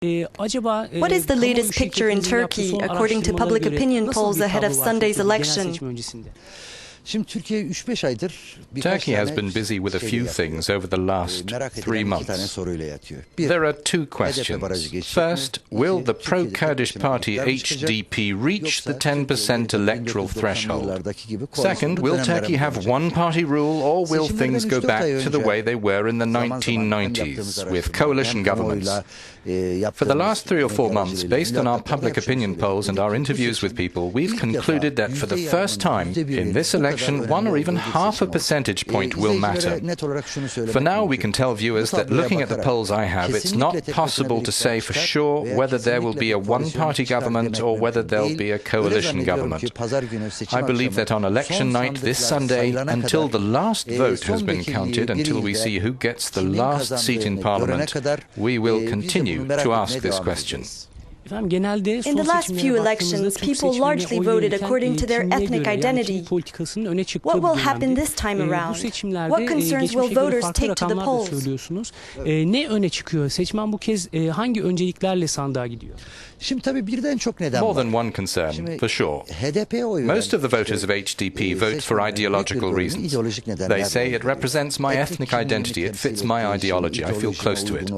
What is the latest picture in Turkey, according to public opinion polls ahead of Sunday's election? Turkey has been busy with a few things over the last 3 months. There are two questions. First, will the pro-Kurdish party HDP reach the 10% electoral threshold? Second, will Turkey have one-party rule, or will things go back to the way they were in the 1990s, with coalition governments? For the last 3 or 4 months, based on our public opinion polls and our interviews with people, we've concluded that for the first time in this election, 1 or even half a percentage point will matter. For now, we can tell viewers that looking at the polls I have, it's not possible to say for sure whether there will be a one-party government or whether there'll be a coalition government. I believe that on election night this Sunday, until the last vote has been counted, until we see who gets the last seat in Parliament, we will continue to ask this question. In the last few elections, people largely voted according to their ethnic identity. What will happen this time around? What concerns will voters take to the polls? More than one concern, for sure. Most of the voters of HDP vote for ideological reasons. They say it represents my ethnic identity, it fits my ideology, I feel close to it.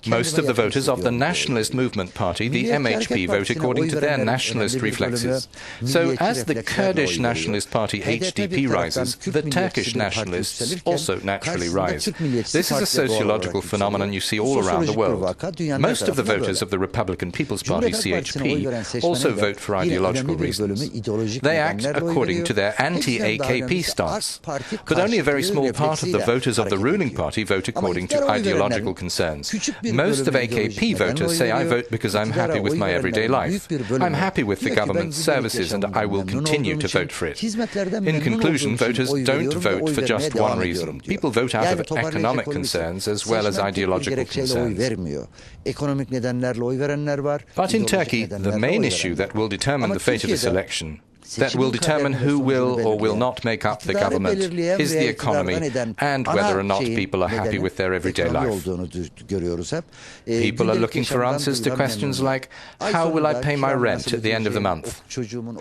Most of the voters of the Nationalist Movement Party, the MHP, vote according to their nationalist reflexes. So as the Kurdish Nationalist Party HDP rises, the Turkish nationalists also naturally rise. This is a sociological phenomenon you see all around the world. Most of the voters of the Republican People's Party, CHP, also vote for ideological reasons. They act according to their anti-AKP stance. But only a very small part of the voters of the ruling party vote according to ideological concerns. Most of AKP voters say, I vote because I'm happy with my everyday life. I'm happy with the government's services and I will continue to vote for it. In conclusion, voters don't vote for just one reason. People vote out of economic concerns as well as ideological concerns. But in Turkey, the main issue that will determine the fate of this election, that will determine who will or will not make up the government, is the economy and whether or not people are happy with their everyday life. People are looking for answers to questions like, how will I pay my rent at the end of the month?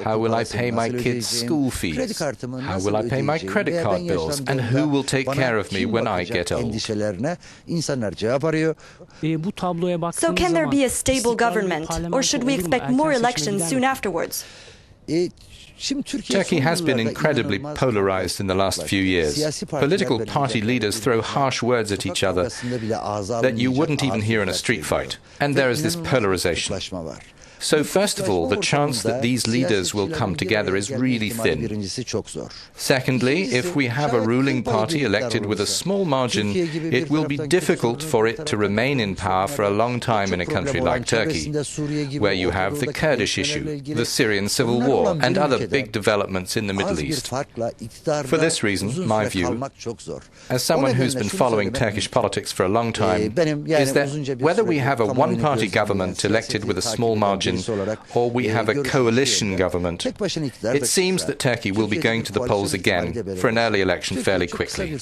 How will I pay my kids' school fees? How will I pay my credit card bills? And who will take care of me when I get old? So can there be a stable government, or should we expect more elections soon afterwards? Turkey has been incredibly polarized in the last few years. Political party leaders throw harsh words at each other that you wouldn't even hear in a street fight. And there is this polarization. So first of all, the chance that these leaders will come together is really thin. Secondly, if we have a ruling party elected with a small margin, it will be difficult for it to remain in power for a long time in a country like Turkey, where you have the Kurdish issue, the Syrian civil war, and other big developments in the Middle East. For this reason, my view, as someone who's been following Turkish politics for a long time, is that whether we have a one-party government elected with a small margin or we have a coalition government, it seems that Turkey will be going to the polls again for an early election fairly quickly.